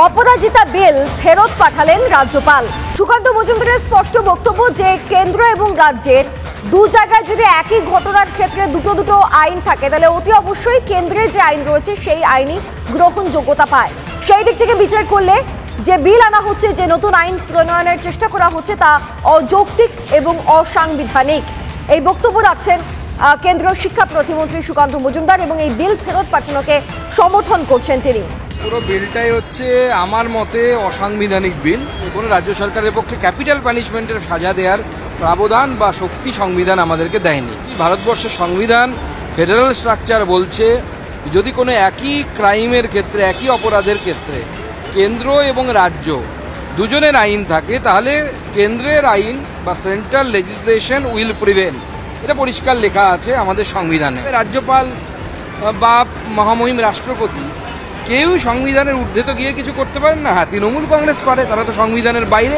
অপরাজিতা বিল ফেরত পাঠালেন রাজ্যপাল। সুকান্ত মজুমদারের স্পষ্ট বক্তব্য যে কেন্দ্র এবং রাজ্যের দু জায়গায় যদি একই ঘটনার ক্ষেত্রে দুটো আইন থাকে তাহলে অতি অবশ্যই কেন্দ্রের যে আইন রয়েছে সেই আইনই গ্রহণযোগ্যতা পায়। সেই দিক থেকে বিচার করলে যে বিল আনা হচ্ছে, যে নতুন আইন প্রণয়নের চেষ্টা করা হচ্ছে তা অযৌক্তিক এবং অসাংবিধানিক। এই বক্তব্য রাখছেন কেন্দ্রীয় শিক্ষা প্রতিমন্ত্রী সুকান্ত মজুমদার এবং এই বিল ফেরত পাঠানোকে সমর্থন করছেন তিনি। পুরো বিলটাই হচ্ছে আমার মতে অসাংবিধানিক বিল। কোনো রাজ্য সরকারের পক্ষে ক্যাপিটাল পানিশমেন্টের সাজা দেওয়ার প্রাবধান বা শক্তি সংবিধান আমাদেরকে দেয়নি। ভারতবর্ষের সংবিধান ফেডারেল স্ট্রাকচার বলছে যদি কোনো একই ক্রাইমের ক্ষেত্রে, একই অপরাধের ক্ষেত্রে কেন্দ্র এবং রাজ্য দুজনের আইন থাকে তাহলে কেন্দ্রের আইন বা সেন্ট্রাল লেজিসলেশন উইল প্রিভেল। এটা পরিষ্কার লেখা আছে আমাদের সংবিধানে। রাজ্যপাল বা মহামহিম রাষ্ট্রপতি কেউ সংবিধানের ঊর্ধ্বে তো গিয়ে কিছু করতে পারেন না। হ্যাঁ, তৃণমূল কংগ্রেস পারে, তারা তো সংবিধানের বাইরে।